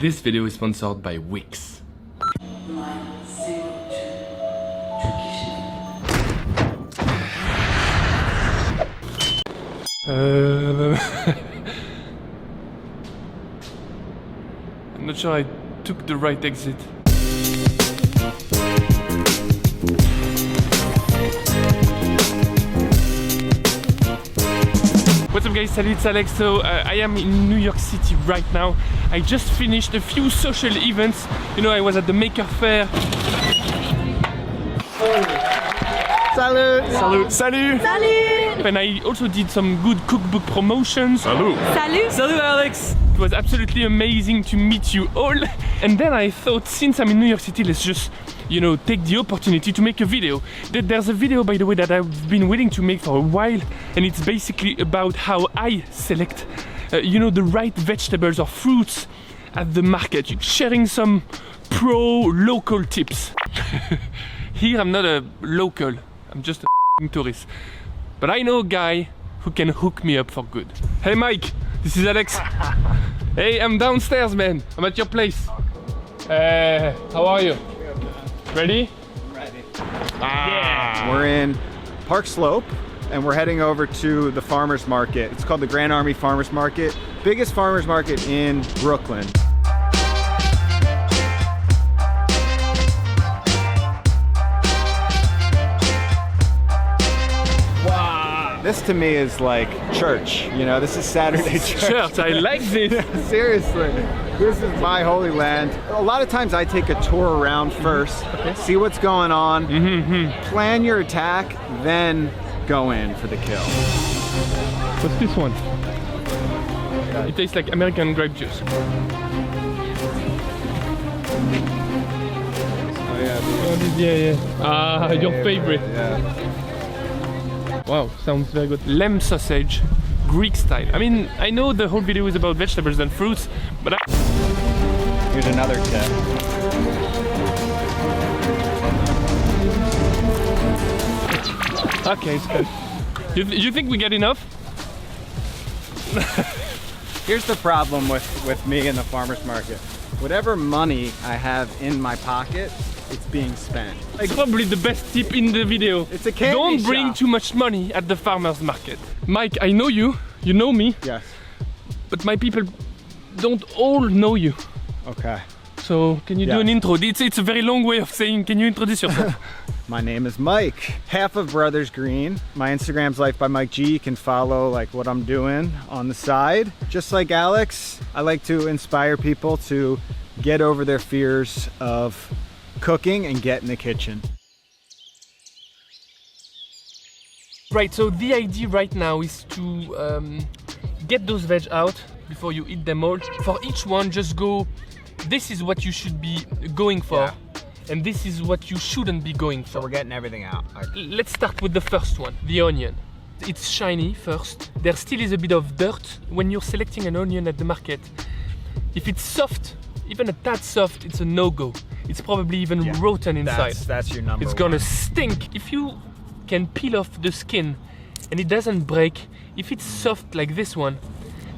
This video is sponsored by Wix. I'm not sure I took the right exit. What's up guys, Salut, it's Alex. So I am in New York City right now. I just finished a few social events. You know, I was at the Maker Faire. Salut! Salut! Salut! Salut! And I also did some good cookbook promotions. Salut! Salut! Salut Alex! It was absolutely amazing to meet you all. And then I thought, since I'm in New York City, let's just, you know, take the opportunity to make a video. There's a video, by the way, that I've been waiting to make for a while, and it's basically about how I select, you know, the right vegetables or fruits at the market, sharing some pro-local tips. Here I'm not a local, I'm just a tourist. But I know a guy who can hook me up for good. Hey Mike, this is Alex. Hey, I'm downstairs, man. I'm at your place. How are you? Ready? Ready. Ah. We're in Park Slope and we're heading over to the farmers market. It's called the Grand Army Farmers Market. Biggest farmers market in Brooklyn. Wow. This to me is like church, you know, this is Saturday church. Church, I like this. Seriously, this is my holy land. A lot of times I take a tour around first, see what's going on, plan your attack, then go in for the kill. What's this one? It tastes like American grape juice. Oh yeah, Yeah. Ah, your favorite. yeah. Wow, sounds very good. Lamb sausage, Greek style. I mean, I know the whole video is about vegetables and fruits, but Here's another tip. okay, it's good. You think we get enough? Here's the problem with me in the farmer's market. Whatever money I have in my pocket, it's being spent. Like, probably the best tip in the video. It's a candy Don't shop. bring too much money at the farmer's market. Mike, I know you. You know me. Yes. But my people don't all know you. Okay. So, can you do an intro? It's a very long way of saying, can you introduce yourself? My name is Mike, half of Brothers Green. My Instagram's Life by Mike G. You can follow like what I'm doing on the side. Just like Alex, I like to inspire people to get over their fears of cooking and get in the kitchen. Right, so the idea right now is to get those veg out before you eat them all. For each one, just go, this is what you should be going for, and this is what you shouldn't be going for. So we're getting everything out. Let's start with the first one, the onion. It's shiny first. There still is a bit of dirt when you're selecting an onion at the market. If it's soft, even a tad soft, it's a no-go. It's probably even rotten inside. That's your number It's one. gonna stink. If you can peel off the skin and it doesn't break, if it's soft like this one,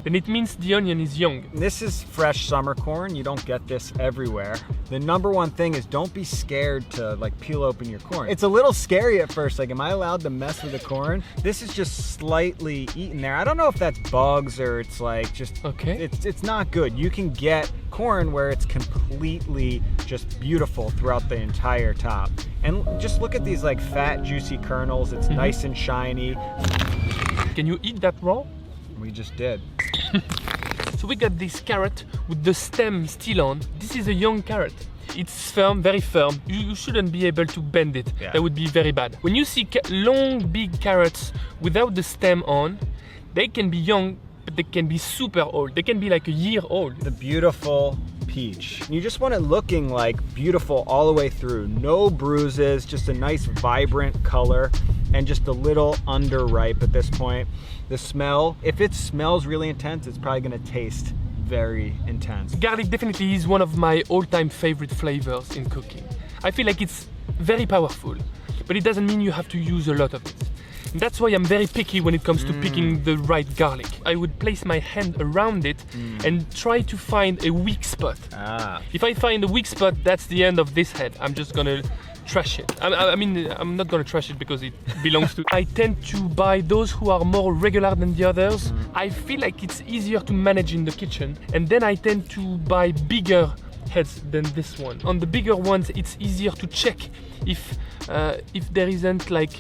then it means the onion is young. This is fresh summer corn. You don't get this everywhere. The number one thing is don't be scared to like peel open your corn. It's a little scary at first. Like, am I allowed to mess with the corn? This is just slightly eaten there. I don't know if that's bugs or it's like just, it's not good. You can get corn where it's completely just beautiful throughout the entire top. And just look at these like fat, juicy kernels. It's nice and shiny. Can you eat that raw? We just did. So we got this carrot with the stem still on. This is a young carrot. It's firm, very firm. You shouldn't be able to bend it. That would be very bad. When you see long, big carrots without the stem on, they can be young, but they can be super old. They can be like a year old. The beautiful peach. You just want it looking like beautiful all the way through. No bruises, just a nice vibrant color and just a little underripe at this point. The smell, if it smells really intense, it's probably gonna taste very intense. Garlic definitely is one of my all-time favorite flavors in cooking. I feel like it's very powerful, but it doesn't mean you have to use a lot of it. That's why I'm very picky when it comes to picking the right garlic. I would place my hand around it and try to find a weak spot. If I find a weak spot, that's the end of this head. I'm just gonna trash it. I mean, I'm not gonna trash it because it belongs to. I tend to buy those who are more regular than the others. I feel like it's easier to manage in the kitchen, and then I tend to buy bigger heads than this one. On the bigger ones, it's easier to check if there isn't like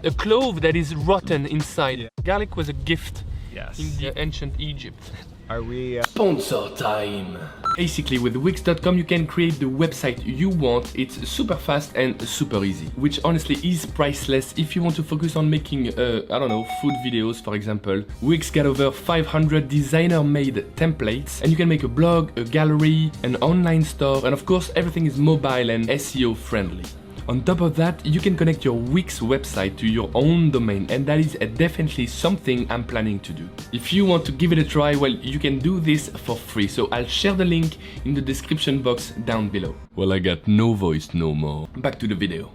a clove that is rotten inside. Garlic was a gift in the ancient Egypt. Are we Sponsor time. Basically, with Wix.com you can create the website you want. It's super fast and super easy, which honestly is priceless if you want to focus on making, I don't know, food videos, for example. Wix got over 500 designer-made templates, and you can make a blog, a gallery, an online store, and of course everything is mobile and SEO friendly. On top of that, you can connect your Wix website to your own domain, and that is definitely something I'm planning to do. If you want to give it a try, well, you can do this for free, so I'll share the link in the description box down below. Well, I got no voice no more. Back to the video.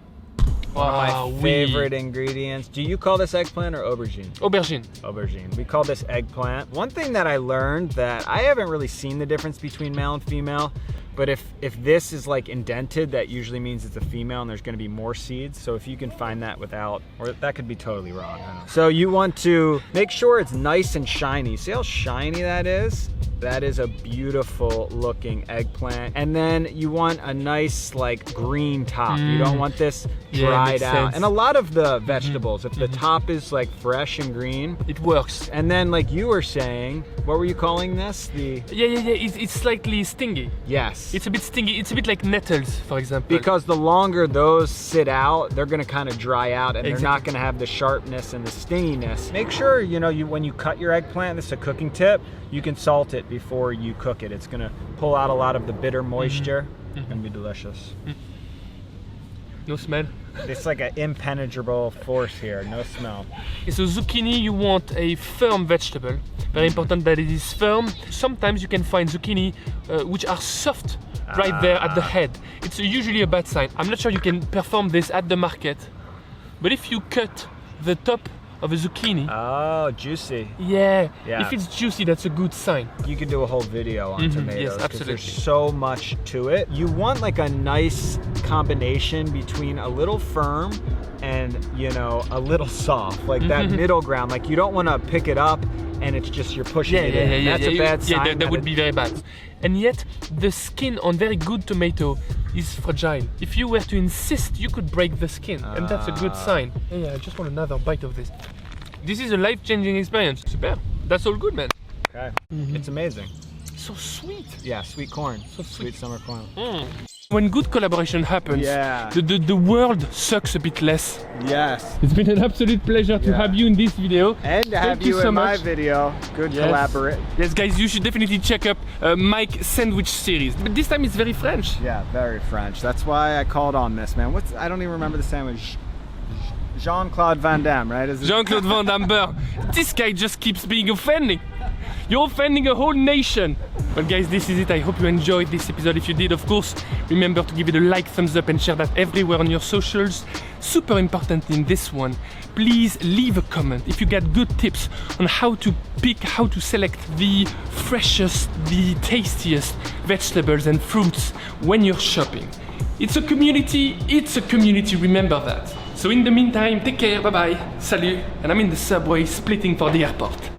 One of my favorite ingredients. Do you call this eggplant or aubergine? Aubergine. Aubergine. We call this eggplant. One thing that I learned that I haven't really seen the difference between male and female, but if this is like indented, that usually means it's a female and there's gonna be more seeds. So if you can find that without, or that could be totally wrong. I don't know. So you want to make sure it's nice and shiny. See how shiny that is? That is a beautiful looking eggplant. And then you want a nice like green top. You don't want this dried out. Sense. And a lot of the vegetables, if the top is like fresh and green, it works. And then like you were saying, what were you calling this? It's slightly stingy. Yes. It's a bit stingy. It's a bit like nettles, for example. Because the longer those sit out, they're gonna kind of dry out, and they're not gonna have the sharpness and the stinginess. Make sure, you know, when you cut your eggplant, this is a cooking tip, you can salt it before you cook it. It's gonna pull out a lot of the bitter moisture. It's gonna be delicious. No smell. It's like an impenetrable force here, no smell. So zucchini, you want a firm vegetable. Very important that it is firm. Sometimes you can find zucchini which are soft right there at the head. It's usually a bad sign. I'm not sure you can perform this at the market, but if you cut the top of a zucchini. Oh, juicy. Yeah. If it's juicy, that's a good sign. You could do a whole video on tomatoes. Yes, absolutely. There's so much to it. You want like a nice combination between a little firm and, you know, a little soft, like that middle ground. Like you don't want to pick it up and it's just you're pushing it in. That's a bad sign. Yeah, that would be very bad. And yet, the skin on very good tomato is fragile. If you were to insist, you could break the skin, and that's a good sign. Yeah, I just want another bite of this. This is a life-changing experience. Super. That's all good, man. Okay. It's amazing. So sweet. Yeah, sweet corn. So sweet summer corn. When good collaboration happens, the world sucks a bit less. Yes. It's been an absolute pleasure to have you in this video. And to have you in my video. Good collaborate. Yes, guys, you should definitely check up Mike's sandwich series. But this time it's very French. Yeah, very French. That's why I called on this, man. I don't even remember the sandwich. Jean-Claude Van Damme, right? Jean-Claude Van Damme. This guy just keeps being offending. You're offending a whole nation. But guys, this is it. I hope you enjoyed this episode. If you did, of course, remember to give it a like, thumbs up, and share that everywhere on your socials. Super important in this one. Please leave a comment if you got good tips on how to pick, how to select the freshest, the tastiest vegetables and fruits when you're shopping. It's a community, remember that. So in the meantime, take care, bye bye, salut, and I'm in the subway splitting for the airport.